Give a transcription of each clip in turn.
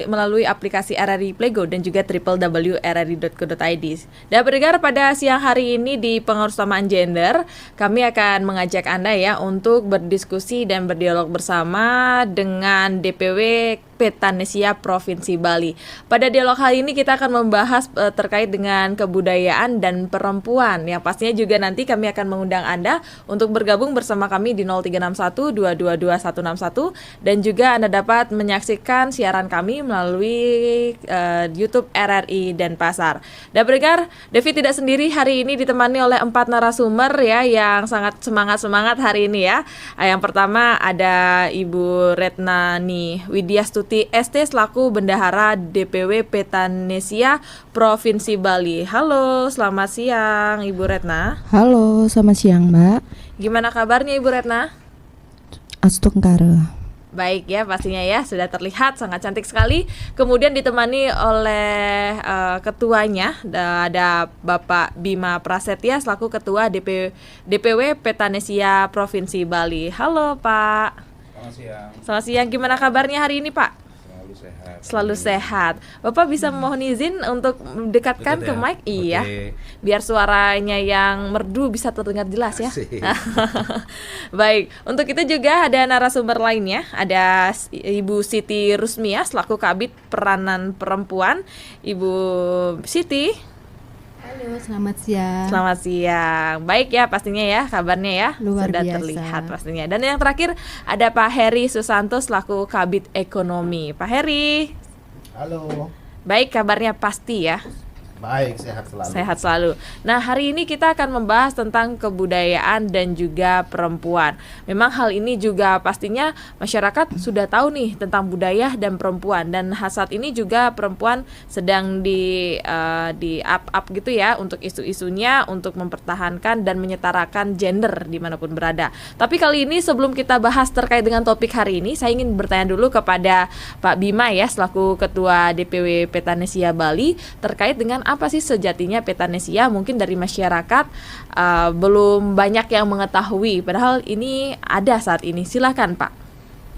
Melalui aplikasi RRI Playgo dan juga www.rri.co.id. Dan pendengar, pada siang hari ini di Pengurus Utamaan Gender, kami akan mengajak Anda ya untuk berdiskusi dan berdialog bersama dengan DPW Petanesia Provinsi Bali. Pada dialog kali ini kita akan membahas terkait dengan kebudayaan dan perempuan, yang pastinya juga nanti kami akan mengundang Anda untuk bergabung bersama kami di 0361 222 161, dan juga Anda dapat menyaksikan siaran kami melalui YouTube RRI Denpasar. Dan pendengar, Devi tidak sendiri hari ini, ditemani oleh 4 narasumber ya yang sangat semangat hari ini ya. Yang pertama ada Ibu Retnani Widyastuti ST selaku Bendahara DPW Petanesia Provinsi Bali. Halo, selamat siang Ibu Retna. Halo, selamat siang Mbak. Gimana kabarnya Ibu Retna? Astungkara. Baik ya, pastinya ya, sudah terlihat sangat cantik sekali. Kemudian ditemani oleh ketuanya, ada Bapak Bima Prasetya selaku Ketua DPW Petanesia Provinsi Bali. Halo Pak. Selamat siang. Selamat siang, gimana kabarnya hari ini Pak? Selalu sehat. Selalu sehat. Bapak bisa mohon izin untuk mendekatkan ke mic? Iya. Biar suaranya yang merdu bisa terdengar jelas ya. Baik, untuk itu juga ada narasumber lainnya. Ada Ibu Siti Rusmia selaku Kabid Peranan Perempuan. Ibu Siti. Halo, selamat siang. Selamat siang. Baik ya, pastinya ya kabarnya ya Luar sudah biasa. terlihat pastinya. Dan yang terakhir ada Pak Heri Susanto selaku Kabid Ekonomi. Pak Heri. Halo. Baik, kabarnya pasti ya. Baik, sehat selalu. Sehat selalu. Nah, hari ini kita akan membahas tentang kebudayaan dan juga perempuan. Memang hal ini juga pastinya masyarakat sudah tahu nih tentang budaya dan perempuan, dan saat ini juga perempuan sedang di up gitu ya untuk isu-isunya, untuk mempertahankan dan menyetarakan gender dimanapun berada. Tapi kali ini sebelum kita bahas terkait dengan topik hari ini, saya ingin bertanya dulu kepada Pak Bima ya selaku Ketua DPW Petanesia Bali terkait dengan apa sih sejatinya Petanesia. Mungkin dari masyarakat belum banyak yang mengetahui, padahal ini ada saat ini. Silakan Pak.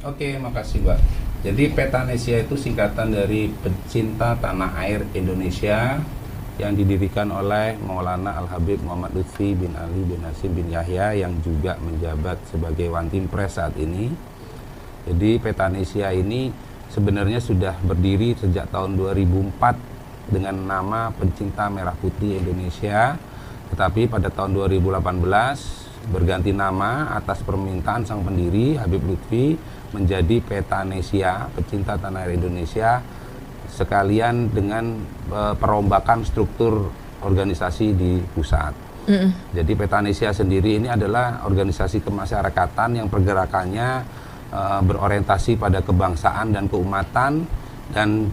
Oke, makasih Mbak. Jadi Petanesia itu singkatan dari Pecinta Tanah Air Indonesia yang didirikan oleh Maulana Al-Habib Muhammad Lutfi bin Ali bin Hasim bin Yahya yang juga menjabat sebagai Wantimpres saat ini. Jadi Petanesia ini sebenarnya sudah berdiri sejak tahun 2004 dengan nama Pencinta Merah Putih Indonesia, tetapi pada tahun 2018 berganti nama atas permintaan sang pendiri Habib Lutfi menjadi Petanesia, Pecinta Tanah Air Indonesia, sekalian dengan perombakan struktur organisasi di pusat. Jadi Petanesia sendiri ini adalah organisasi kemasyarakatan yang pergerakannya berorientasi pada kebangsaan dan keumatan, dan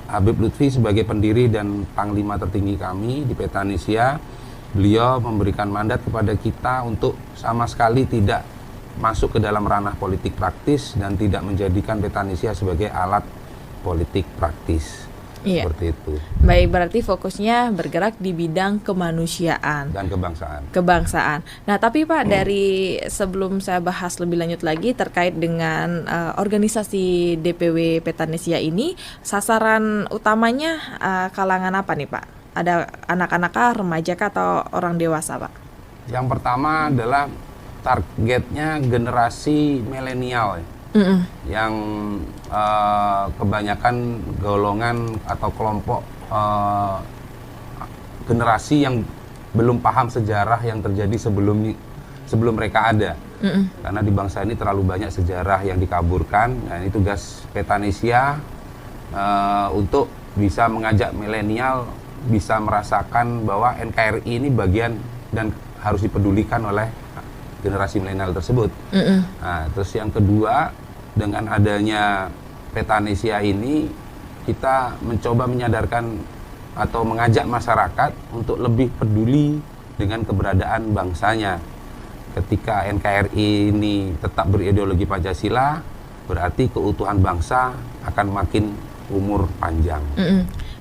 Habib Lutfi sebagai pendiri dan panglima tertinggi kami di Petanesia, beliau memberikan mandat kepada kita untuk sama sekali tidak masuk ke dalam ranah politik praktis dan tidak menjadikan Petanesia sebagai alat politik praktis. Iya. Seperti itu. Baik, berarti fokusnya bergerak di bidang kemanusiaan Dan kebangsaan. Kebangsaan. Nah, tapi Pak, dari sebelum saya bahas lebih lanjut lagi terkait dengan organisasi DPW Petanesia ini, sasaran utamanya kalangan apa nih Pak? Ada anak-anak kah, remaja kah, atau orang dewasa Pak? Yang pertama adalah targetnya generasi milenial, yang kebanyakan golongan atau kelompok generasi yang belum paham sejarah yang terjadi sebelum mereka ada. Karena di bangsa ini terlalu banyak sejarah yang dikaburkan. Nah, ini tugas Petanesia untuk bisa mengajak milenial bisa merasakan bahwa NKRI ini bagian dan harus dipedulikan oleh generasi milenial tersebut. Nah, terus yang kedua, dengan adanya Petanesia ini, kita mencoba menyadarkan atau mengajak masyarakat untuk lebih peduli dengan keberadaan bangsanya. ketika NKRI ini tetap berideologi Pancasila, berarti keutuhan bangsa akan makin umur panjang.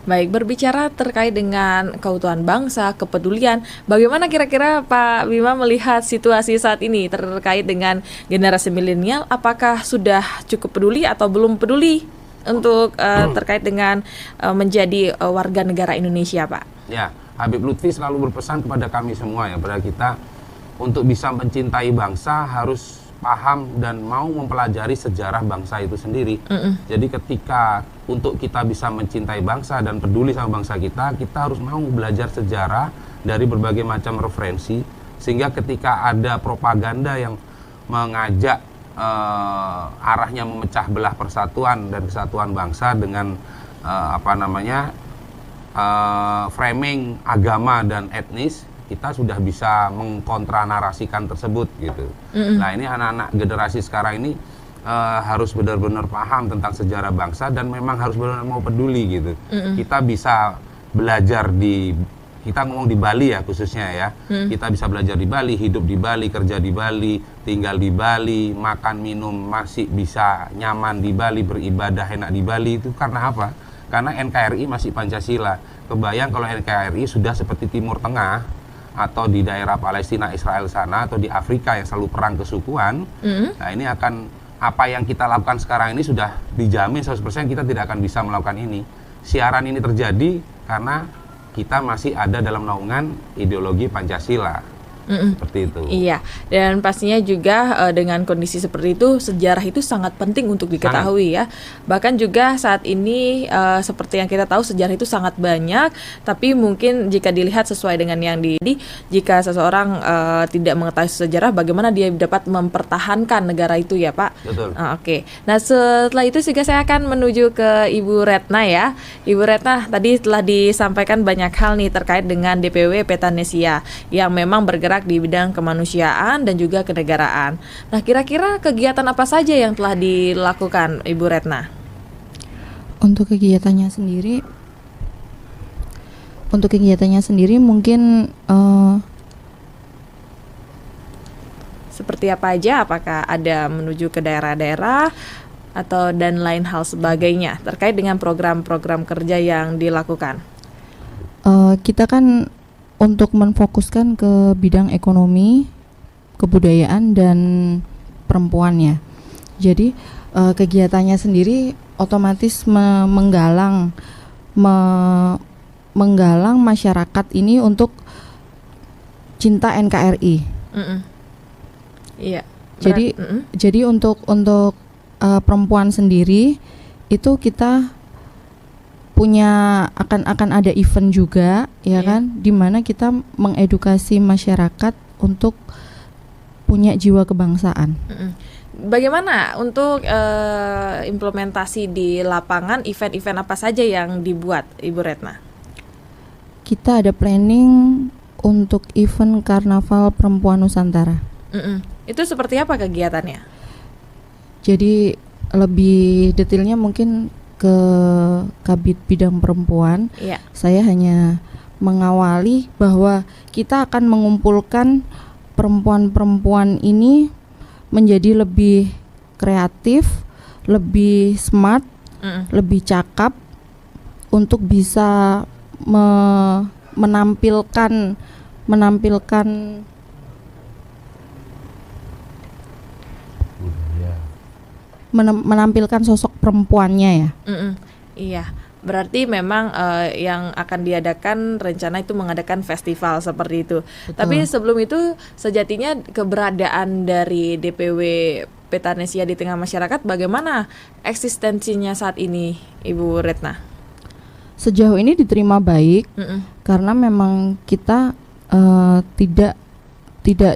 Baik, berbicara terkait dengan keutuhan bangsa, kepedulian, bagaimana kira-kira Pak Bima melihat situasi saat ini terkait dengan generasi milenial? Apakah sudah cukup peduli atau belum peduli untuk terkait dengan menjadi warga negara Indonesia, Pak? Ya, Habib Lutfi selalu berpesan kepada kami semua ya, pada kita untuk bisa mencintai bangsa harus paham dan mau mempelajari sejarah bangsa itu sendiri. Jadi ketika untuk kita bisa mencintai bangsa dan peduli sama bangsa kita harus mau belajar sejarah dari berbagai macam referensi, sehingga ketika ada propaganda yang mengajak arahnya memecah belah persatuan dan kesatuan bangsa dengan framing agama dan etnis, kita sudah bisa mengkontranarasikan tersebut gitu. Nah, ini anak-anak generasi sekarang ini harus benar-benar paham tentang sejarah bangsa dan memang harus benar-benar mau peduli gitu. Kita bisa belajar kita ngomong di Bali ya khususnya ya. Kita bisa belajar di Bali, hidup di Bali, kerja di Bali, tinggal di Bali, makan minum masih bisa nyaman di Bali, beribadah enak di Bali. Itu karena apa? Karena NKRI masih Pancasila. Kebayang kalau NKRI sudah seperti Timur Tengah atau di daerah Palestina, Israel sana, atau di Afrika yang selalu perang kesukuan. Nah, ini akan, apa yang kita lakukan sekarang ini sudah dijamin 100% kita tidak akan bisa melakukan ini. Siaran ini terjadi karena kita masih ada dalam naungan ideologi Pancasila. Seperti itu. Iya, dan pastinya juga dengan kondisi seperti itu, sejarah itu sangat penting untuk diketahui ya. Bahkan juga saat ini seperti yang kita tahu, sejarah itu sangat banyak, tapi mungkin jika dilihat sesuai dengan yang jika seseorang tidak mengetahui sejarah, bagaimana dia dapat mempertahankan negara itu ya Pak? Betul. Oke. Nah, setelah itu juga saya akan menuju ke Ibu Retna ya. Ibu Retna, tadi telah disampaikan banyak hal nih terkait dengan DPW Petanesia yang memang bergerak di bidang kemanusiaan dan juga kenegaraan. Nah, kira-kira kegiatan apa saja yang telah dilakukan Ibu Retna? Untuk kegiatannya sendiri mungkin seperti apa aja? Apakah ada menuju ke daerah-daerah atau dan lain hal sebagainya terkait dengan program-program kerja yang dilakukan? kita kan untuk menfokuskan ke bidang ekonomi, kebudayaan dan perempuan ya. Jadi kegiatannya sendiri otomatis menggalang masyarakat ini untuk cinta NKRI. Iya. Jadi untuk perempuan sendiri itu kita akan ada event juga ya kan, di mana kita mengedukasi masyarakat untuk punya jiwa kebangsaan. Bagaimana untuk implementasi di lapangan, event-event apa saja yang dibuat Ibu Retna? Kita ada planning untuk event Karnaval Perempuan Nusantara. Itu seperti apa kegiatannya? Jadi lebih detailnya mungkin ke Kabid Bidang Perempuan. Saya hanya mengawali bahwa kita akan mengumpulkan perempuan-perempuan ini menjadi lebih kreatif, lebih smart, lebih cakap untuk bisa menampilkan sosok perempuannya ya. Iya, berarti memang yang akan diadakan rencana itu mengadakan festival seperti itu. Betul. Tapi sebelum itu sejatinya keberadaan dari DPW Petanesia di tengah masyarakat bagaimana eksistensinya saat ini, Ibu Retna? Sejauh ini diterima baik karena memang kita tidak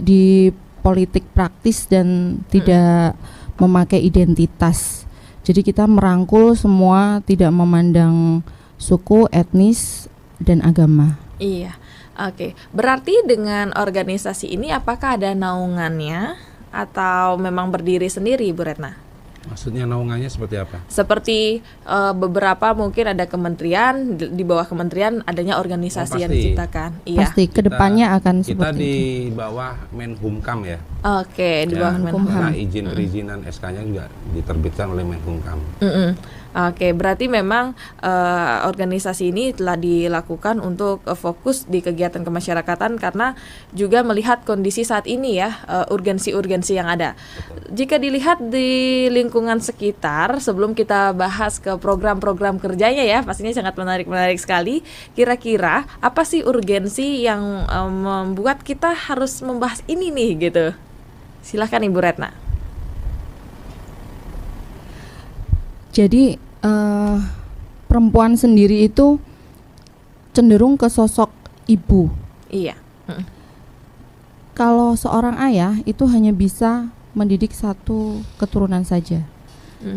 di politik praktis dan tidak memakai identitas. Jadi kita merangkul semua, tidak memandang suku, etnis, dan agama. Iya, oke. Berarti dengan organisasi ini apakah ada naungannya atau memang berdiri sendiri, Bu Retna? Maksudnya naungannya seperti apa? Seperti beberapa mungkin ada kementerian, di bawah kementerian adanya organisasi yang pasti. diciptakan. Iya. Pasti kedepannya akan Kita seperti di itu. bawah Menhumkam ya. Oke, di bawah Karena Menkumham. izin perizinan SK-nya juga diterbitkan oleh Menhumkam. Oke, berarti memang organisasi ini telah dilakukan untuk fokus di kegiatan kemasyarakatan karena juga melihat kondisi saat ini ya, urgensi-urgensi yang ada. Jika dilihat di lingkungan sekitar, sebelum kita bahas ke program-program kerjanya ya, pastinya sangat menarik sekali. Kira-kira apa sih urgensi yang membuat kita harus membahas ini nih gitu? Silahkan Ibu Retna. Jadi perempuan sendiri itu cenderung ke sosok ibu. Iya. Kalau seorang ayah itu hanya bisa mendidik satu keturunan saja,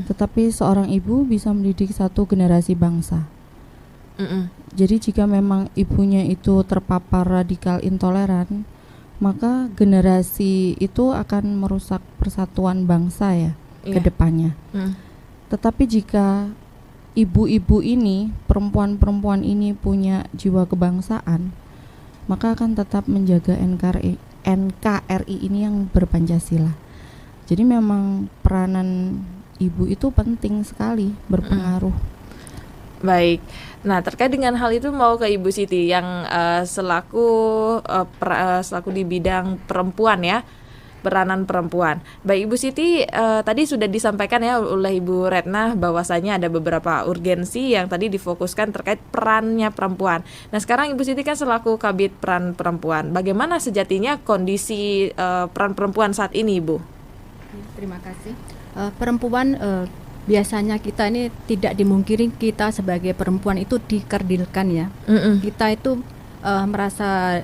tetapi seorang ibu bisa mendidik satu generasi bangsa. Jadi jika memang ibunya itu terpapar radikal intoleran, maka generasi itu akan merusak persatuan bangsa ya ke depannya. Tetapi jika ibu-ibu ini, perempuan-perempuan ini punya jiwa kebangsaan, maka akan tetap menjaga NKRI ini yang berpancasila. Jadi memang peranan ibu itu penting sekali, berpengaruh. Baik. Nah, terkait dengan hal itu mau ke Ibu Siti yang selaku di bidang perempuan ya, peranan perempuan. Baik Ibu Siti, tadi sudah disampaikan ya oleh Ibu Retna bahwasanya ada beberapa urgensi yang tadi difokuskan terkait perannya perempuan. Nah, sekarang Ibu Siti kan selaku Kabid Peran Perempuan. Bagaimana sejatinya kondisi peran perempuan saat ini, Ibu? Terima kasih. Perempuan biasanya kita ini tidak dimungkiri, kita sebagai perempuan itu dikerdilkan ya. Kita itu merasa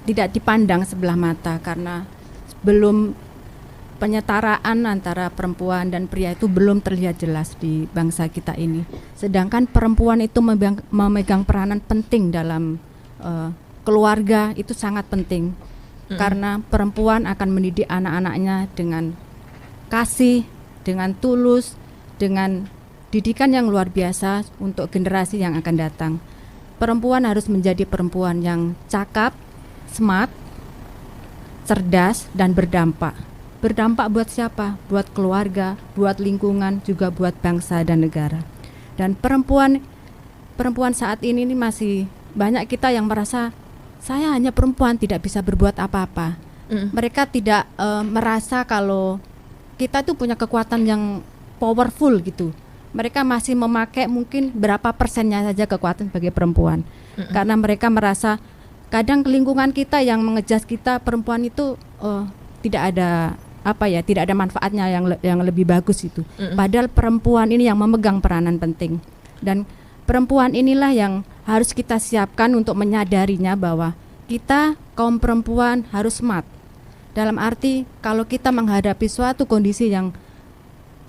tidak dipandang sebelah mata karena belum penyetaraan antara perempuan dan pria itu belum terlihat jelas di bangsa kita ini. Sedangkan perempuan itu memegang peranan penting dalam keluarga, itu sangat penting. Karena perempuan akan mendidik anak-anaknya dengan kasih, dengan tulus, dengan didikan yang luar biasa untuk generasi yang akan datang. Perempuan harus menjadi perempuan yang cakap, smart, cerdas, dan berdampak. Berdampak buat siapa? Buat keluarga, buat lingkungan, juga buat bangsa dan negara. Dan perempuan saat ini masih banyak kita yang merasa saya hanya perempuan, tidak bisa berbuat apa-apa. Mereka tidak merasa kalau kita itu punya kekuatan yang powerful gitu. Mereka masih memakai mungkin berapa persennya saja kekuatan sebagai perempuan. Karena mereka merasa kadang lingkungan kita yang mengejas kita perempuan itu tidak ada tidak ada manfaatnya yang lebih bagus itu. Padahal perempuan ini yang memegang peranan penting, dan perempuan inilah yang harus kita siapkan untuk menyadarinya bahwa kita kaum perempuan harus smart. Dalam arti kalau kita menghadapi suatu kondisi yang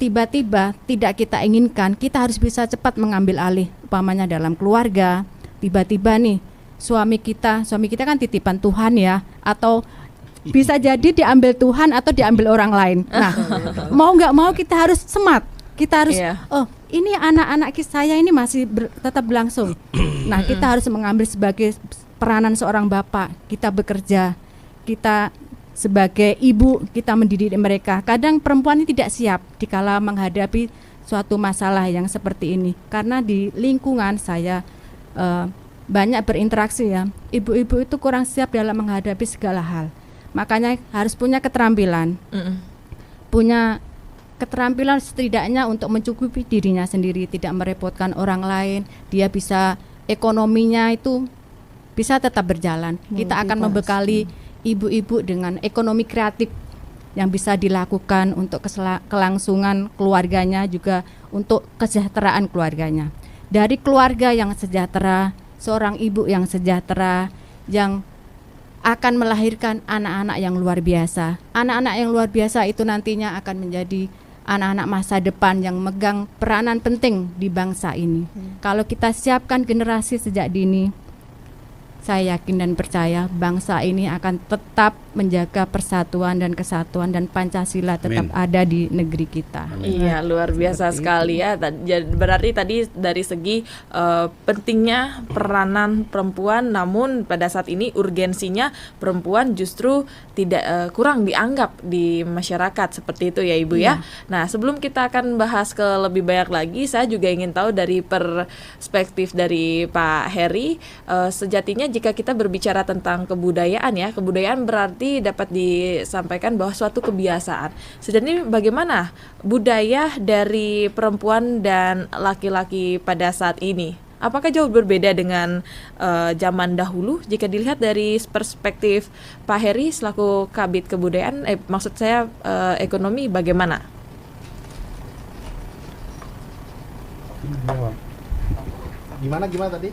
tiba-tiba tidak kita inginkan, kita harus bisa cepat mengambil alih. Umpamanya dalam keluarga, tiba-tiba nih suami kita kan titipan Tuhan ya, atau bisa jadi diambil Tuhan atau diambil orang lain. Nah, mau nggak mau kita harus smart. Kita harus ini anak-anak saya ini masih tetap berlangsung. Nah, kita harus mengambil sebagai peranan seorang bapak. Kita bekerja, kita sebagai ibu, kita mendidik mereka. Kadang perempuan ini tidak siap dikala menghadapi suatu masalah yang seperti ini. Karena di lingkungan saya banyak berinteraksi ya, ibu-ibu itu kurang siap dalam menghadapi segala hal. Makanya harus punya keterampilan, punya keterampilan setidaknya untuk mencukupi dirinya sendiri, tidak merepotkan orang lain. Dia bisa ekonominya itu bisa tetap berjalan. Kita akan membekali ibu-ibu dengan ekonomi kreatif yang bisa dilakukan untuk kelangsungan keluarganya, juga untuk kesejahteraan keluarganya. Dari keluarga yang sejahtera, seorang ibu yang sejahtera, yang akan melahirkan anak-anak yang luar biasa. Anak-anak yang luar biasa itu nantinya akan menjadi anak-anak masa depan yang megang peranan penting di bangsa ini. Kalau kita siapkan generasi sejak dini, saya yakin dan percaya bangsa ini akan tetap menjaga persatuan dan kesatuan dan Pancasila tetap Amin. ada di negeri kita. Iya, luar biasa Seperti sekali ya. Berarti tadi dari segi pentingnya peranan perempuan, namun pada saat ini urgensinya perempuan justru tidak kurang dianggap di masyarakat, seperti itu ya Ibu ya. Nah, sebelum kita akan bahas ke lebih banyak lagi, saya juga ingin tahu dari perspektif dari Pak Heri, sejatinya jika kita berbicara tentang kebudayaan ya, kebudayaan berarti dapat disampaikan bahwa suatu kebiasaan. Sejatinya bagaimana budaya dari perempuan dan laki-laki pada saat ini? Apakah jauh berbeda dengan zaman dahulu jika dilihat dari perspektif Pak Heri selaku Kabid Kebudayaan, maksud saya ekonomi, bagaimana? Gimana tadi?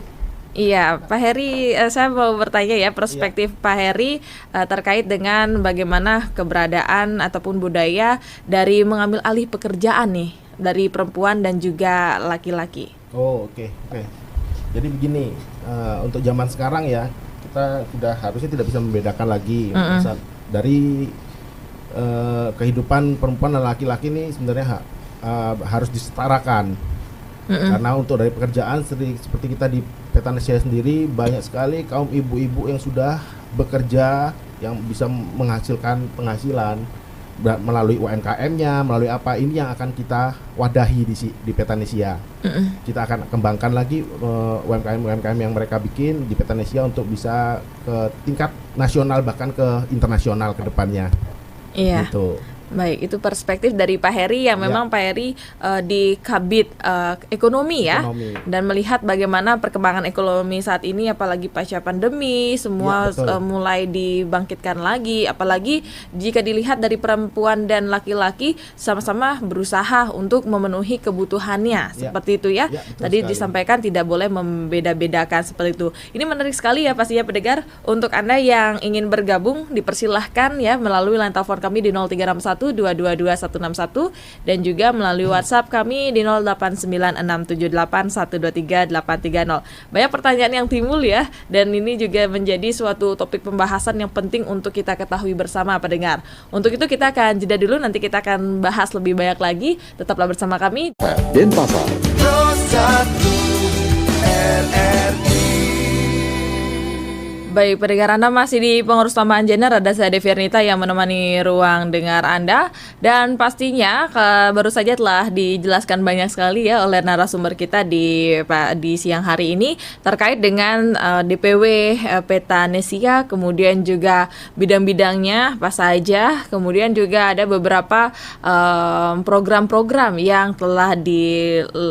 Iya, Pak Heri, saya mau bertanya ya perspektif Pak Heri terkait dengan bagaimana keberadaan ataupun budaya dari mengambil alih pekerjaan nih dari perempuan dan juga laki-laki. Oh, oke. Jadi begini, untuk zaman sekarang ya, kita sudah harusnya tidak bisa membedakan lagi dari kehidupan perempuan dan laki-laki ini sebenarnya harus disetarakan. Karena untuk dari pekerjaan seperti kita di Petanesia sendiri banyak sekali kaum ibu-ibu yang sudah bekerja yang bisa menghasilkan penghasilan melalui UMKM-nya, melalui apa ini yang akan kita wadahi di Petanesia. Kita akan kembangkan lagi UMKM yang mereka bikin di Petanesia untuk bisa ke tingkat nasional bahkan ke internasional ke depannya. Iya. Gitu. Baik, itu perspektif dari Pak Heri yang memang Pak Heri di Kabid ekonomi ya, dan melihat bagaimana perkembangan ekonomi saat ini, apalagi pasca pandemi, semua mulai dibangkitkan lagi, apalagi jika dilihat dari perempuan dan laki-laki sama-sama berusaha untuk memenuhi kebutuhannya, seperti itu ya. Tadi disampaikan tidak boleh membeda-bedakan seperti itu. Ini menarik sekali ya pastinya pendengar. Untuk Anda yang ingin bergabung, dipersilahkan ya melalui line telepon kami di 0361 222 161 dan juga melalui WhatsApp kami di 089678123830. Banyak pertanyaan yang timbul ya, dan ini juga menjadi suatu topik pembahasan yang penting untuk kita ketahui bersama pendengar. Untuk itu kita akan jeda dulu, nanti kita akan bahas lebih banyak lagi. Tetaplah bersama kami. Denpasar. Baik, pendengar, Anda masih di Pengurus Tambahan Gender, ada saya Devi Ernita yang menemani ruang dengar Anda. Dan pastinya baru saja telah dijelaskan banyak sekali ya oleh narasumber kita di siang hari ini terkait dengan DPW Petanesia, kemudian juga bidang-bidangnya apa saja, kemudian juga ada beberapa program-program yang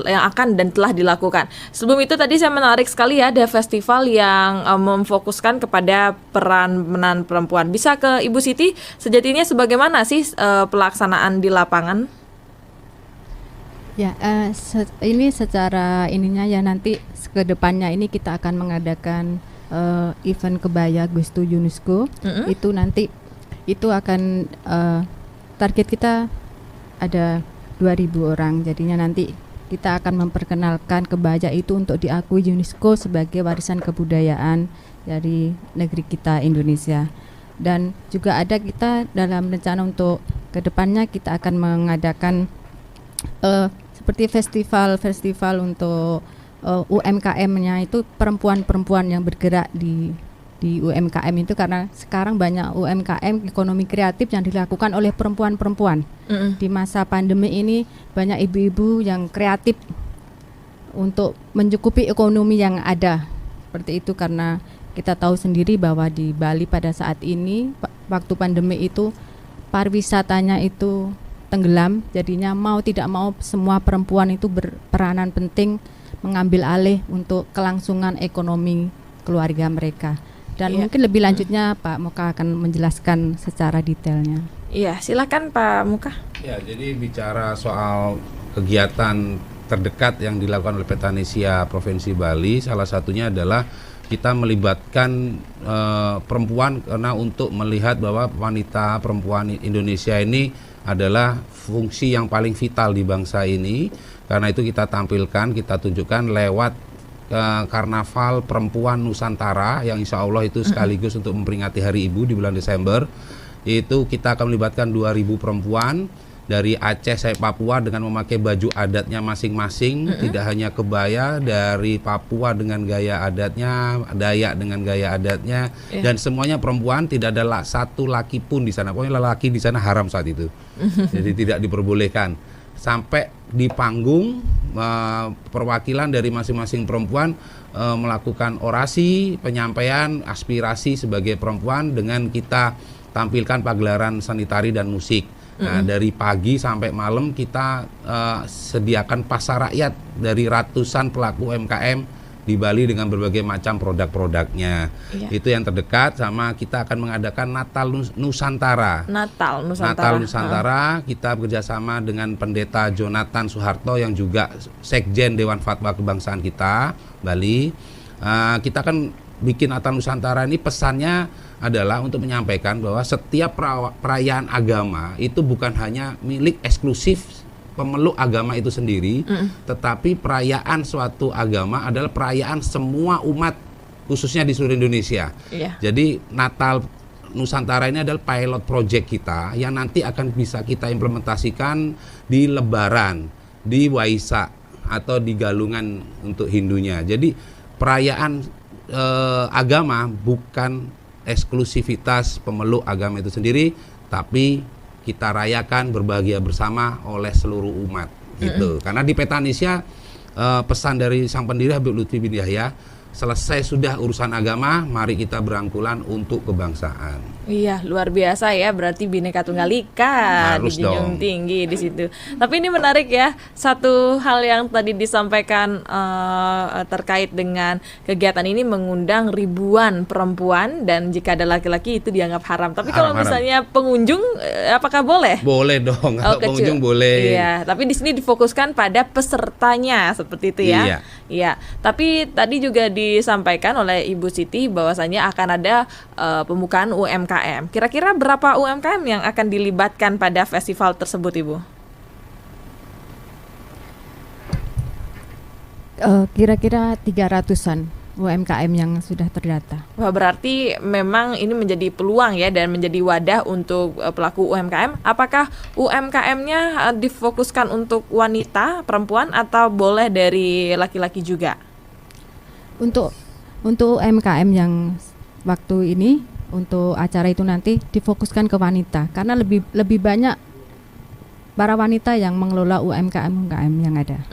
akan dan telah dilakukan. Sebelum itu tadi saya menarik sekali ya, ada festival yang memfokuskan kepada peran perempuan. Bisa ke Ibu Siti, sejatinya sebagaimana sih pelaksanaan di lapangan? Ya, ini secara ininya ya, nanti ke depannya ini kita akan mengadakan event kebaya Gustu UNESCO. Itu nanti itu akan target kita ada 2.000 orang. Jadinya nanti kita akan memperkenalkan kebaya itu untuk diakui UNESCO sebagai warisan kebudayaan dari negeri kita Indonesia. Dan juga ada kita dalam rencana untuk kedepannya kita akan mengadakan seperti festival untuk UMKM-nya itu perempuan-perempuan yang bergerak di UMKM itu, karena sekarang banyak UMKM ekonomi kreatif yang dilakukan oleh perempuan-perempuan. Di masa pandemi ini banyak ibu-ibu yang kreatif untuk mencukupi ekonomi yang ada. Seperti itu, karena kita tahu sendiri bahwa di Bali pada saat ini waktu pandemi itu pariwisatanya itu tenggelam, jadinya mau tidak mau semua perempuan itu berperanan penting mengambil alih untuk kelangsungan ekonomi keluarga mereka. Dan mungkin lebih lanjutnya Pak Muka akan menjelaskan secara detailnya. Iya, silakan Pak Muka. Ya, jadi bicara soal kegiatan terdekat yang dilakukan oleh Petanesia Provinsi Bali, salah satunya adalah kita melibatkan perempuan, karena untuk melihat bahwa wanita perempuan Indonesia ini adalah fungsi yang paling vital di bangsa ini. Karena itu kita tampilkan, kita tunjukkan lewat Karnaval Perempuan Nusantara yang insya Allah itu sekaligus untuk memperingati Hari Ibu di bulan Desember. Itu kita akan melibatkan 2.000 perempuan dari Aceh sampai Papua dengan memakai baju adatnya masing-masing, tidak hanya kebaya, dari Papua dengan gaya adatnya, Dayak dengan gaya adatnya, dan semuanya perempuan, tidak ada satu laki pun di sana. Pokoknya laki di sana haram saat itu, jadi tidak diperbolehkan. Sampai di panggung perwakilan dari masing-masing perempuan melakukan orasi, penyampaian aspirasi sebagai perempuan dengan kita tampilkan pagelaran seni tari dan musik. Nah, dari pagi sampai malam kita sediakan pasar rakyat dari ratusan pelaku UMKM di Bali dengan berbagai macam produk-produknya. Itu yang terdekat, sama kita akan mengadakan Natal Nusantara. Natal Nusantara. Kita bekerjasama dengan Pendeta Jonathan Soeharto yang juga Sekjen Dewan Fatwa Kebangsaan kita, Bali. Kita akan bikin Natal Nusantara ini, pesannya adalah untuk menyampaikan bahwa setiap perayaan agama itu bukan hanya milik eksklusif pemeluk agama itu sendiri, tetapi perayaan suatu agama adalah perayaan semua umat, khususnya di seluruh Indonesia. Jadi Natal Nusantara ini adalah pilot project kita yang nanti akan bisa kita implementasikan di Lebaran, di Waisak, atau di Galungan untuk Hindunya. Jadi perayaan agama bukan eksklusivitas pemeluk agama itu sendiri, tapi kita rayakan berbahagia bersama oleh seluruh umat gitu. Karena di Petanesia pesan dari Sang Pendiri Habib Lutfi bin Yahya, selesai sudah urusan agama, mari kita berangkulan untuk kebangsaan. Iya, luar biasa ya, berarti Bhinneka Tunggal Ika dijunjung tinggi di situ. Tapi ini menarik ya, satu hal yang tadi disampaikan terkait dengan kegiatan ini mengundang ribuan perempuan, dan jika ada laki-laki itu dianggap haram. Tapi kalau misalnya pengunjung, apakah boleh? Boleh dong, kalau pengunjung boleh. Iya, tapi di sini difokuskan pada pesertanya seperti itu ya. Iya. Tapi tadi juga disampaikan oleh Ibu Siti bahwasanya akan ada pembukaan UMKM. Kira-kira berapa UMKM yang akan dilibatkan pada festival tersebut, Ibu? Kira-kira 300-an UMKM yang sudah terdata. Wah, berarti memang ini menjadi peluang ya, dan menjadi wadah untuk pelaku UMKM. Apakah UMKM-nya difokuskan untuk wanita, perempuan, atau boleh dari laki-laki juga? Untuk UMKM yang waktu ini, untuk acara itu nanti difokuskan ke wanita, karena lebih banyak para wanita yang mengelola UMKM yang ada.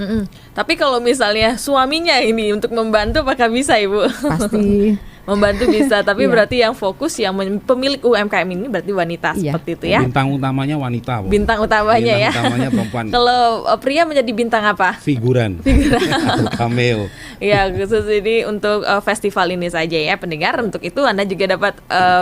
Tapi kalau misalnya suaminya ini untuk membantu, apakah bisa, Ibu? Pasti membantu bisa, tapi berarti yang fokus, yang pemilik UMKM ini berarti wanita, seperti itu ya. Bintang utamanya wanita, Bu. Bintang utamanya ya. Bintang utamanya perempuan. Kalau pria menjadi bintang apa? Figuran. Atau cameo. Ya, khusus ini untuk festival ini saja ya, pendengar. Untuk itu Anda juga dapat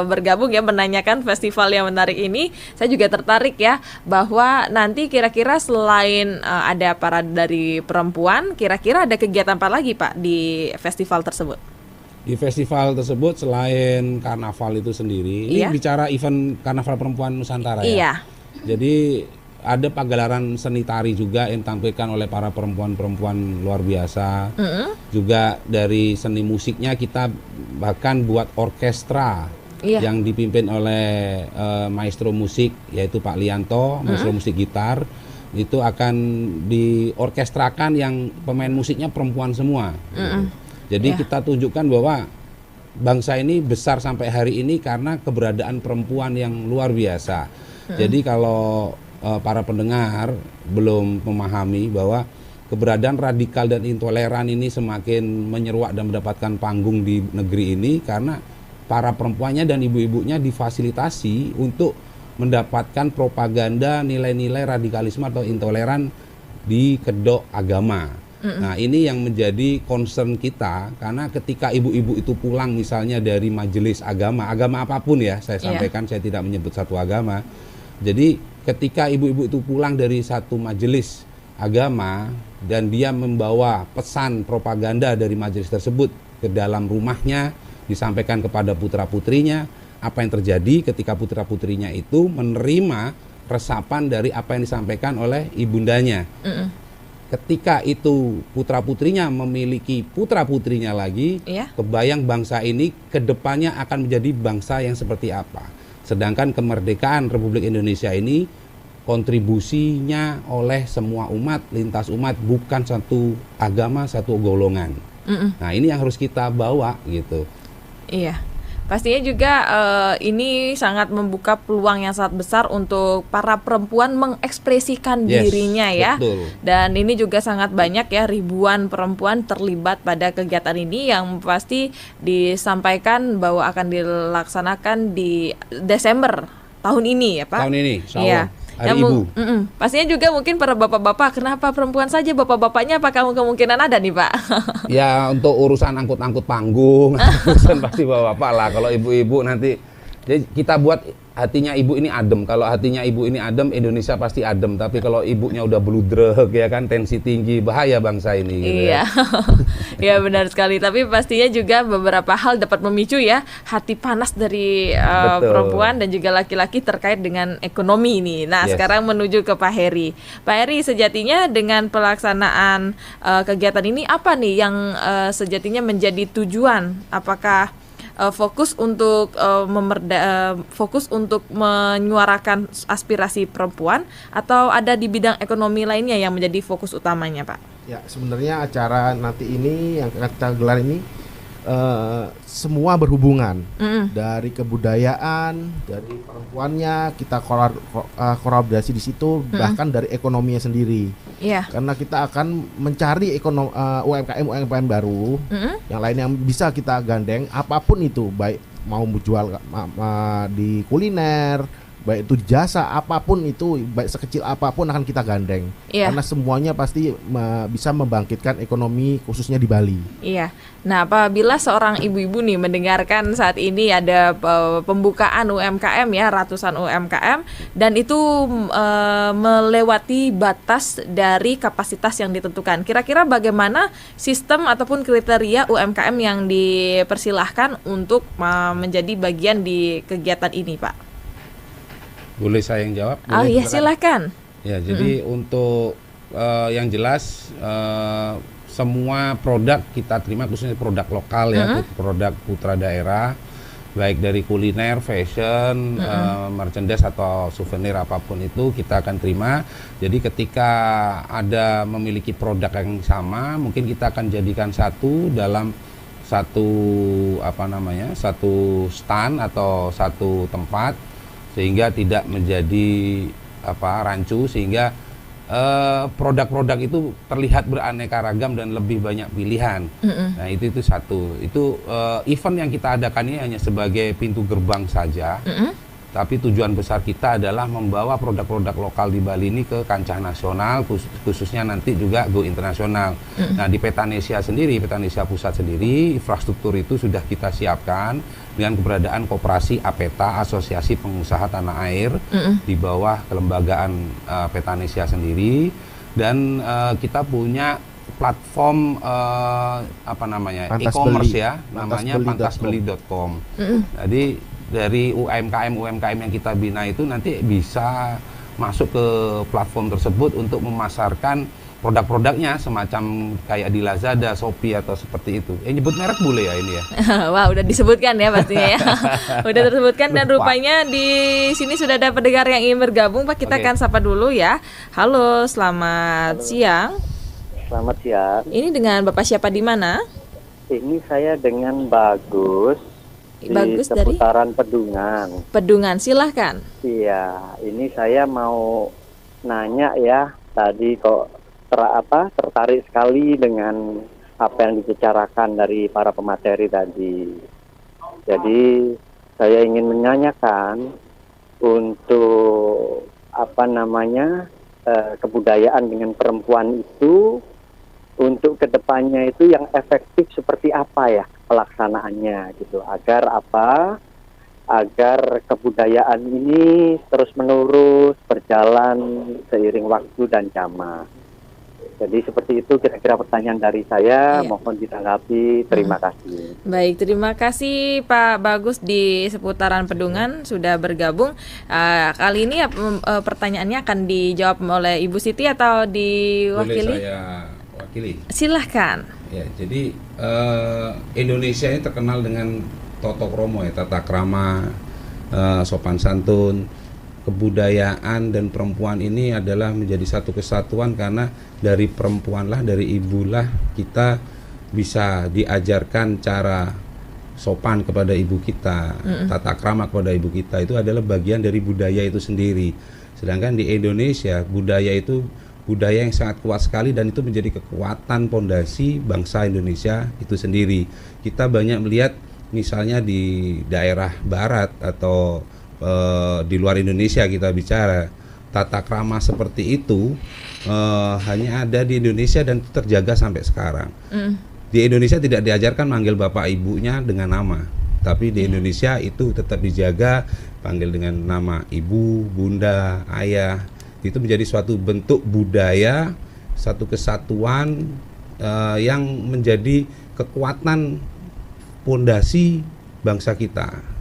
bergabung ya, menanyakan festival yang menarik ini. Saya juga tertarik ya, bahwa nanti kira-kira selain ada parade dari perempuan, kira-kira ada kegiatan apa lagi, Pak, di festival tersebut? Di festival tersebut selain karnaval itu sendiri, ini bicara event Karnaval Perempuan Nusantara ya. Jadi ada pagelaran seni tari juga yang ditampilkan oleh para perempuan-perempuan luar biasa. Juga dari seni musiknya kita bahkan buat orkestra yang dipimpin oleh maestro musik, yaitu Pak Lianto, maestro musik gitar. Itu akan diorkestrakan yang pemain musiknya perempuan semua. Jadi kita tunjukkan bahwa bangsa ini besar sampai hari ini karena keberadaan perempuan yang luar biasa. Jadi kalau para pendengar belum memahami bahwa keberadaan radikal dan intoleran ini semakin menyeruak dan mendapatkan panggung di negeri ini karena para perempuannya dan ibu-ibunya difasilitasi untuk mendapatkan propaganda nilai-nilai radikalisme atau intoleran di kedok agama. Nah, ini yang menjadi concern kita, karena ketika ibu-ibu itu pulang misalnya dari majelis agama apapun ya, saya sampaikan, saya tidak menyebut satu agama. Jadi ketika ibu-ibu itu pulang dari satu majelis agama dan dia membawa pesan propaganda dari majelis tersebut ke dalam rumahnya, disampaikan kepada putra-putrinya, apa yang terjadi ketika putra-putrinya itu menerima resapan dari apa yang disampaikan oleh ibundanya. ketika itu putra-putrinya memiliki putra-putrinya lagi, Iya. kebayang bangsa ini kedepannya akan menjadi bangsa yang seperti apa. Sedangkan kemerdekaan Republik Indonesia ini kontribusinya oleh semua umat, lintas umat, bukan satu agama, satu golongan. Nah, ini yang harus kita bawa gitu. Iya. Pastinya juga ini sangat membuka peluang yang sangat besar untuk para perempuan mengekspresikan Yes, dirinya ya. betul. Dan ini juga sangat banyak ya, ribuan perempuan terlibat pada kegiatan ini yang pasti disampaikan bahwa akan dilaksanakan di Desember tahun ini ya Pak. Tahun ini, insya Iya. Allah. Hari Ibu. Pastinya juga mungkin para bapak-bapak, kenapa perempuan saja, bapak-bapaknya apa kamu kemungkinan ada nih Pak? Ya untuk urusan angkut-angkut panggung, urusan pasti bapak-bapak lah. Kalau ibu-ibu nanti, jadi kita buat hatinya ibu ini adem. Kalau hatinya ibu ini adem, Indonesia pasti adem. Tapi kalau ibunya udah bludreg ya kan, tensi tinggi, bahaya bangsa ini. Gitu Iya, ya. ya benar sekali. Tapi pastinya juga beberapa hal dapat memicu ya hati panas dari Betul. perempuan dan juga laki-laki terkait dengan ekonomi ini. Nah, Yes. sekarang menuju ke Pak Heri. Pak Heri, sejatinya dengan pelaksanaan kegiatan ini apa nih yang sejatinya menjadi tujuan? Apakah fokus untuk fokus untuk menyuarakan aspirasi perempuan atau ada di bidang ekonomi lainnya yang menjadi fokus utamanya, Pak? Ya, sebenarnya acara nanti ini yang akan kita gelar ini semua berhubungan. Dari kebudayaan, dari perempuannya kita kolaborasi di situ, bahkan dari ekonominya sendiri. Iya. Karena kita akan mencari UMKM baru, yang lain yang bisa kita gandeng, apapun itu, baik mau menjual di kuliner, baik itu jasa, apapun itu, baik sekecil apapun akan kita gandeng. Iya. Karena semuanya pasti bisa membangkitkan ekonomi khususnya di Bali. Iya. Nah, apabila seorang ibu-ibu nih mendengarkan saat ini ada pembukaan UMKM ya, ratusan UMKM, dan itu melewati batas dari kapasitas yang ditentukan. Kira-kira bagaimana sistem ataupun kriteria UMKM yang dipersilahkan untuk menjadi bagian di kegiatan ini, Pak? Boleh saya yang jawab? Oh Boleh, iya, silakan. Ya, jadi untuk yang jelas semua produk kita terima, khususnya produk lokal ya, produk putra daerah, baik dari kuliner, fashion, merchandise atau souvenir apapun itu kita akan terima. Jadi ketika ada memiliki produk yang sama, mungkin kita akan jadikan satu dalam satu satu stand atau satu tempat, sehingga tidak menjadi rancu, sehingga produk-produk itu terlihat beraneka ragam dan lebih banyak pilihan. Nah itu satu. Itu event yang kita adakan ini hanya sebagai pintu gerbang saja. Tapi tujuan besar kita adalah membawa produk-produk lokal di Bali ini ke kancah nasional, khususnya nanti juga go internasional. Nah di Petanesia sendiri, Petanesia Pusat sendiri, infrastruktur itu sudah kita siapkan dengan keberadaan koperasi APETA, Asosiasi Pengusaha Tanah Air, di bawah kelembagaan Petanesia sendiri, dan kita punya platform e-commerce ya, namanya pantasbeli.com. Jadi dari UMKM yang kita bina itu nanti bisa masuk ke platform tersebut untuk memasarkan produk-produknya semacam kayak di Lazada, Shopee atau seperti itu. Nyebut merek boleh ya ini ya? Wah, udah disebutkan ya pastinya ya. Udah tersebutkan dan rupanya di sini sudah ada pendengar yang ingin bergabung, Pak. Kita akan sapa dulu ya. Halo, selamat siang. Selamat siang. Ini dengan Bapak siapa di mana? Ini saya dengan Bagus. Bagus di dari seputaran Pedungan. Pedungan, silahkan. Iya, ini saya mau nanya ya. Tadi kok tertarik sekali dengan apa yang dibicarakan dari para pemateri tadi. Jadi saya ingin menanyakan untuk kebudayaan dengan perempuan itu untuk kedepannya itu yang efektif seperti apa ya pelaksanaannya gitu, agar kebudayaan ini terus menerus berjalan seiring waktu dan zaman. Jadi seperti itu kira-kira pertanyaan dari saya, Iya. mohon ditanggapi. Terima kasih. Baik, terima kasih Pak Bagus di seputaran Pedungan sudah bergabung. Kali ini pertanyaannya akan dijawab oleh Ibu Siti atau Boleh diwakili? saya wakili? Silahkan. Ya, jadi Indonesia ini terkenal dengan tata krama ya, tata krama, sopan santun, kebudayaan, dan perempuan ini adalah menjadi satu kesatuan karena dari perempuanlah, dari ibulah kita bisa diajarkan cara sopan kepada ibu kita, tata krama kepada ibu kita, itu adalah bagian dari budaya itu sendiri. Sedangkan di Indonesia budaya itu budaya yang sangat kuat sekali dan itu menjadi kekuatan pondasi bangsa Indonesia itu sendiri. Kita banyak melihat misalnya di daerah barat atau di luar Indonesia kita bicara, tata krama seperti itu hanya ada di Indonesia dan terjaga sampai sekarang. Di Indonesia tidak diajarkan manggil bapak ibunya dengan nama, tapi di Indonesia itu tetap dijaga, panggil dengan nama ibu, bunda, ayah. Itu menjadi suatu bentuk budaya, satu kesatuan yang menjadi kekuatan pondasi bangsa kita.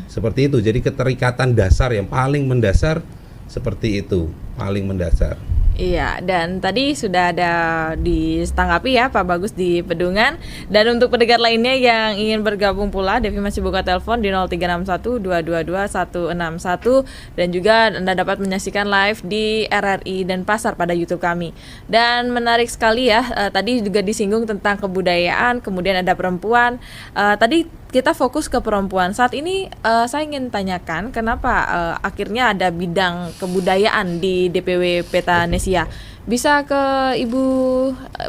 Seperti itu. Jadi keterikatan dasar yang paling mendasar seperti itu, paling mendasar. Iya, dan tadi sudah ada ditanggapi ya Pak Bagus di Pedungan. Dan untuk pendengar lainnya yang ingin bergabung pula, Devi masih buka telepon di 0361 222 161 dan juga Anda dapat menyaksikan live di RRI Denpasar pada YouTube kami. Dan menarik sekali ya, tadi juga disinggung tentang kebudayaan, kemudian ada perempuan. Tadi kita fokus ke perempuan. Saat ini saya ingin tanyakan kenapa akhirnya ada bidang kebudayaan di DPW Petanesia. Bisa ke Ibu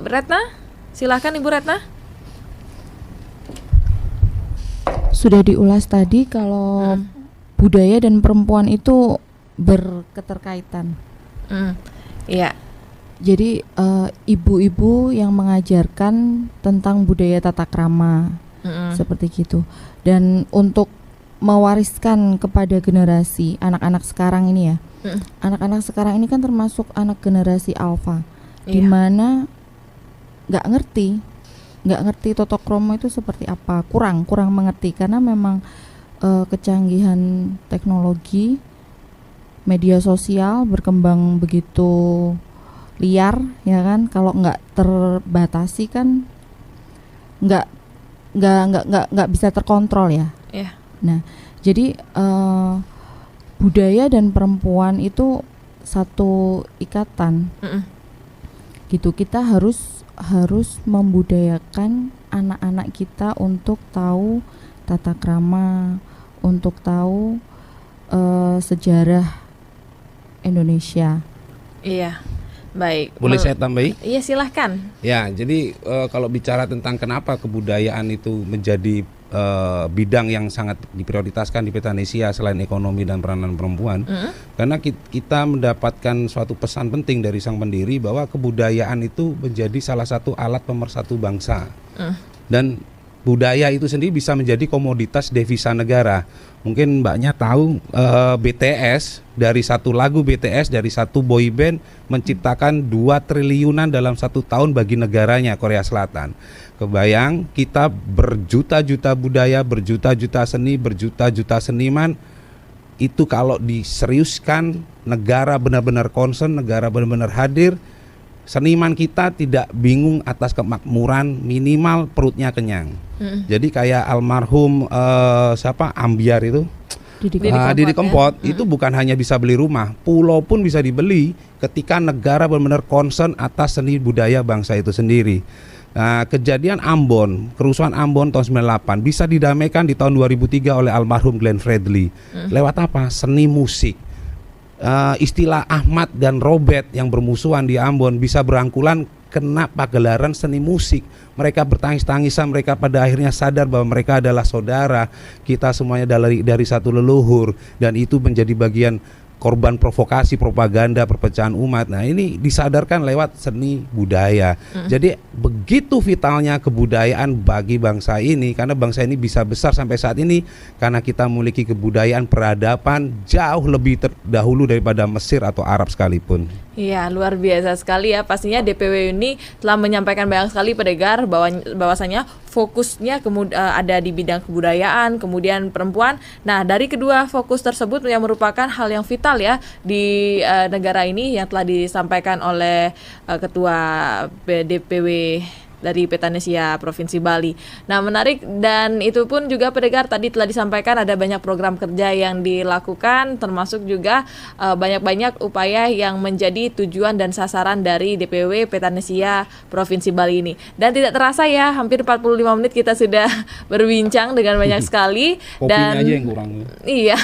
Retna? Silahkan Ibu Retna. Sudah diulas tadi kalau budaya dan perempuan itu berketerkaitan. Iya. Jadi ibu-ibu yang mengajarkan tentang budaya tata krama seperti gitu. Dan untuk mewariskan kepada generasi anak-anak sekarang ini ya, anak-anak sekarang ini kan termasuk anak generasi alfa, di mana nggak ngerti tata krama itu seperti apa, kurang mengerti karena memang kecanggihan teknologi, media sosial berkembang begitu liar ya kan. Kalau nggak terbatasi kan nggak bisa terkontrol ya. Nah, jadi budaya dan perempuan itu satu ikatan. Gitu, kita harus membudayakan anak-anak kita untuk tahu tata krama, untuk tahu sejarah Indonesia. Iya. Baik. Boleh saya tambahi? Iya, silahkan. Ya, jadi kalau bicara tentang kenapa kebudayaan itu menjadi bidang yang sangat diprioritaskan di Petanesia selain ekonomi dan peranan perempuan, karena kita mendapatkan suatu pesan penting dari sang pendiri bahwa kebudayaan itu menjadi salah satu alat pemersatu bangsa. Dan budaya itu sendiri bisa menjadi komoditas devisa negara. Mungkin mbaknya tahu BTS, dari satu lagu BTS, dari satu boy band menciptakan 2 triliunan dalam 1 tahun bagi negaranya, Korea Selatan. Kebayang, kita berjuta-juta budaya, berjuta-juta seni, berjuta-juta seniman. Itu kalau diseriuskan, negara benar-benar concern, negara benar-benar hadir, seniman kita tidak bingung atas kemakmuran, minimal perutnya kenyang. Jadi kayak almarhum Ambiar itu, Didi Kempot itu bukan hanya bisa beli rumah, pulau pun bisa dibeli ketika negara benar-benar concern atas seni budaya bangsa itu sendiri. Nah, kejadian Ambon, kerusuhan Ambon tahun 98 bisa didamaikan di tahun 2003 oleh almarhum Glenn Fredly. Lewat apa? Seni musik. Istilah Ahmad dan Robert yang bermusuhan di Ambon bisa berangkulan kena pagelaran seni musik. Mereka bertangis-tangisan, mereka pada akhirnya sadar bahwa mereka adalah saudara, kita semuanya dari satu leluhur, dan itu menjadi bagian korban provokasi, propaganda, perpecahan umat. Nah, ini disadarkan lewat seni budaya. Jadi begitu vitalnya kebudayaan bagi bangsa ini, karena bangsa ini bisa besar sampai saat ini karena kita memiliki kebudayaan peradaban jauh lebih terdahulu daripada Mesir atau Arab sekalipun. Iya, luar biasa sekali ya. Pastinya DPW ini telah menyampaikan banyak sekali pendengar bahwasanya fokusnya ada di bidang kebudayaan, kemudian perempuan. Nah, dari kedua fokus tersebut yang merupakan hal yang vital ya di negara ini yang telah disampaikan oleh Ketua DPW dari Petanesia Provinsi Bali. Nah, menarik, dan itu pun juga pendengar tadi telah disampaikan ada banyak program kerja yang dilakukan, termasuk juga banyak-banyak upaya yang menjadi tujuan dan sasaran dari DPW Petanesia Provinsi Bali ini. Dan tidak terasa ya, hampir 45 menit kita sudah berbincang dengan banyak sekali. Kopinya dan aja yang kurang. Iya.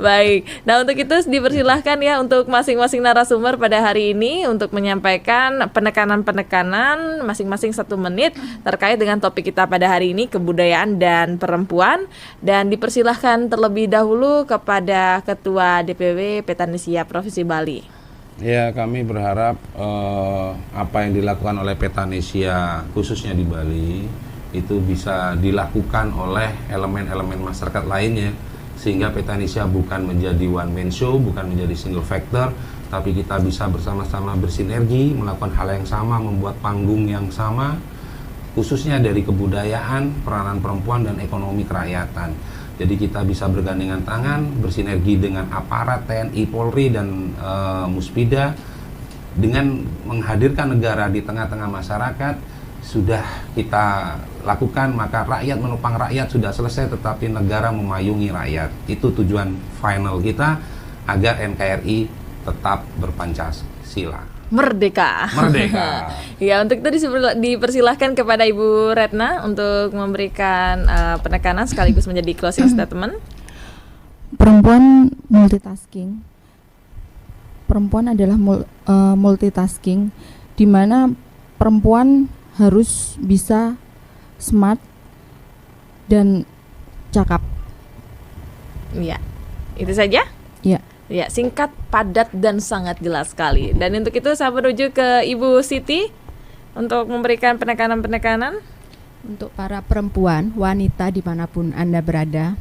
Baik. Nah, untuk itu dipersilahkan ya untuk masing-masing narasumber pada hari ini untuk menyampaikan penekanan-penekanan masing-masing 1 menit terkait dengan topik kita pada hari ini, kebudayaan dan perempuan. Dan dipersilahkan terlebih dahulu kepada Ketua DPW Petanesia Provinsi Bali. Ya, kami berharap apa yang dilakukan oleh Petanesia khususnya di Bali itu bisa dilakukan oleh elemen-elemen masyarakat lainnya, sehingga Petanesia bukan menjadi one man show, bukan menjadi single factor, tapi kita bisa bersama-sama bersinergi, melakukan hal yang sama, membuat panggung yang sama, khususnya dari kebudayaan, peranan perempuan, dan ekonomi kerakyatan. Jadi kita bisa bergandengan tangan, bersinergi dengan aparat TNI, Polri, dan Muspida, dengan menghadirkan negara di tengah-tengah masyarakat. Sudah kita lakukan, maka rakyat menopang rakyat sudah selesai, tetapi negara memayungi rakyat. Itu tujuan final kita, agar NKRI tetap berpancasila. Merdeka. Merdeka. Ya, untuk itu dipersilahkan kepada Ibu Retna untuk memberikan penekanan sekaligus menjadi closing statement. Perempuan multitasking. Perempuan adalah multitasking, di mana perempuan harus bisa smart dan cakap. Iya, itu saja. Ya. Ya, singkat, padat, dan sangat jelas sekali. Dan untuk itu saya menuju ke Ibu Siti untuk memberikan penekanan-penekanan. Untuk para perempuan, wanita dimanapun Anda berada,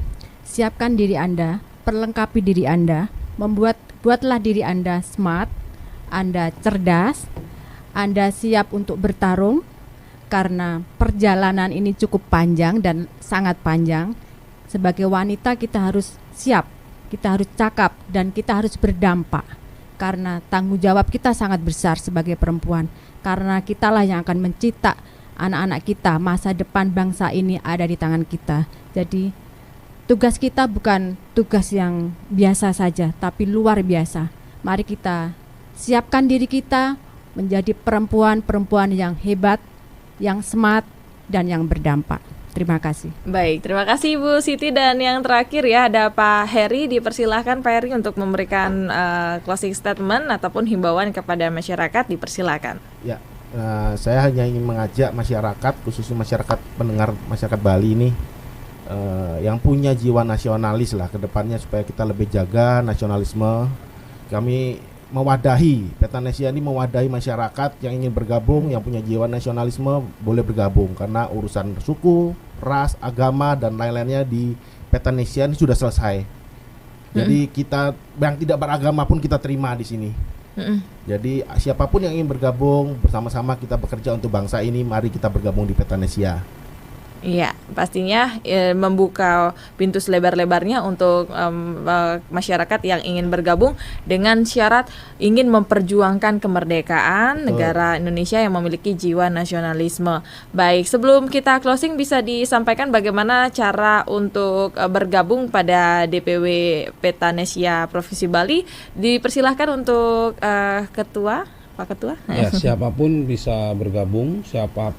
siapkan diri Anda, perlengkapi diri Anda, buatlah diri Anda smart, Anda cerdas, Anda siap untuk bertarung, karena perjalanan ini cukup panjang dan sangat panjang. Sebagai wanita kita harus siap, kita harus cakap, dan kita harus berdampak, karena tanggung jawab kita sangat besar sebagai perempuan, karena kitalah yang akan mencetak anak-anak kita. Masa depan bangsa ini ada di tangan kita. Jadi tugas kita bukan tugas yang biasa saja, tapi luar biasa. Mari kita siapkan diri kita menjadi perempuan-perempuan yang hebat, yang smart, dan yang berdampak. Terima kasih. Baik, terima kasih Ibu Siti. Dan yang terakhir ya, ada Pak Heri. Dipersilahkan Pak Heri untuk memberikan closing statement ataupun himbauan kepada masyarakat. Dipersilahkan. Ya, saya hanya ingin mengajak masyarakat, khususnya masyarakat pendengar masyarakat Bali ini, yang punya jiwa nasionalis lah ke depannya, supaya kita lebih jaga nasionalisme. Kami mewadahi, Petanesia ini mewadahi masyarakat yang ingin bergabung, yang punya jiwa nasionalisme boleh bergabung, karena urusan suku, ras, agama, dan lain-lainnya di Petanesia ini sudah selesai. Jadi kita yang tidak beragama pun kita terima di sini. Jadi siapapun yang ingin bergabung, bersama-sama kita bekerja untuk bangsa ini, mari kita bergabung di Petanesia. Iya, pastinya membuka pintu selebar-lebarnya untuk masyarakat yang ingin bergabung dengan syarat ingin memperjuangkan kemerdekaan negara Indonesia yang memiliki jiwa nasionalisme. Baik, sebelum kita closing bisa disampaikan bagaimana cara untuk bergabung pada DPW Petanesia Provinsi Bali. Dipersilahkan untuk Pak Ketua. Ya, siapapun bisa bergabung, siapa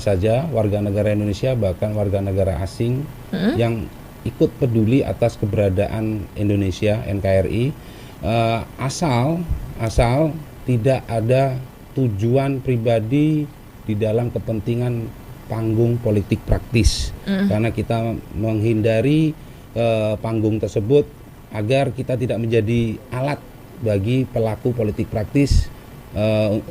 saja, warga negara Indonesia, bahkan warga negara asing yang ikut peduli atas keberadaan Indonesia, NKRI, asal tidak ada tujuan pribadi di dalam kepentingan panggung politik praktis, karena kita menghindari panggung tersebut agar kita tidak menjadi alat bagi pelaku politik praktis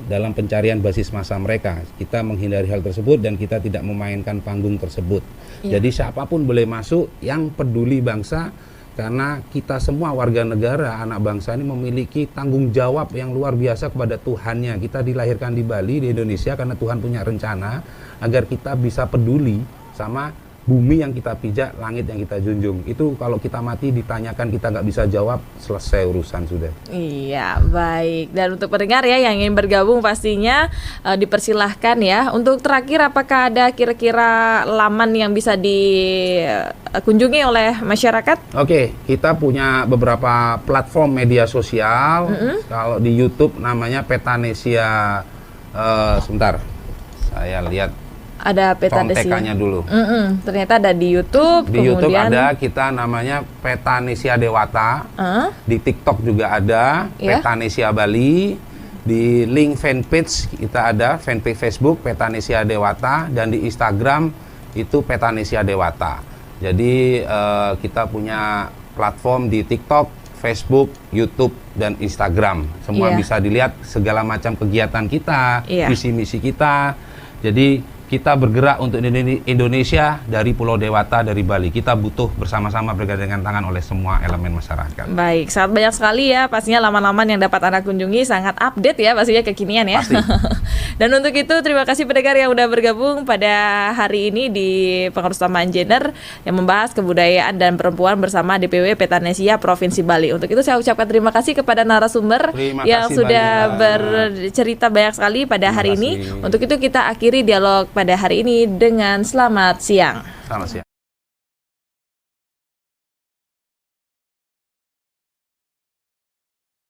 dalam pencarian basis massa mereka. Kita menghindari hal tersebut dan kita tidak memainkan panggung tersebut. Jadi siapapun boleh masuk yang peduli bangsa, karena kita semua warga negara, anak bangsa ini memiliki tanggung jawab yang luar biasa kepada Tuhannya. Kita dilahirkan di Bali, di Indonesia, karena Tuhan punya rencana agar kita bisa peduli sama bumi yang kita pijak, langit yang kita junjung. Itu kalau kita mati ditanyakan kita nggak bisa jawab, selesai urusan sudah. Iya, baik. Dan untuk pendengar ya yang ingin bergabung pastinya dipersilahkan ya. Untuk terakhir, apakah ada kira-kira laman yang bisa dikunjungi oleh masyarakat? Oke, kita punya beberapa platform media sosial. Kalau di YouTube namanya Petanesia. Sebentar, saya lihat. Ada Petanesia. Kontekannya dulu. Ternyata ada di YouTube. Di kemudian... YouTube ada, kita namanya Petanesia Dewata. Di TikTok juga ada, Petanesia Bali. Di link fanpage kita ada, fanpage Facebook Petanesia Dewata, dan di Instagram itu Petanesia Dewata. Jadi kita punya platform di TikTok, Facebook, YouTube, dan Instagram. Semua bisa dilihat segala macam kegiatan kita, visi misi kita. Jadi kita bergerak untuk Indonesia dari Pulau Dewata, dari Bali. Kita butuh bersama-sama bergandengan tangan oleh semua elemen masyarakat. Baik, sangat banyak sekali ya pastinya laman-laman yang dapat Anda kunjungi, sangat update ya pastinya, kekinian ya. Pasti. Dan untuk itu terima kasih pendengar yang udah bergabung pada hari ini di Pengurus Utamaan Gender yang membahas kebudayaan dan perempuan bersama DPW Petanesia Provinsi Bali. Untuk itu saya ucapkan terima kasih kepada narasumber yang sudah bercerita banyak sekali pada hari ini. Untuk itu kita akhiri dialog pada hari ini dengan selamat siang. Selamat siang.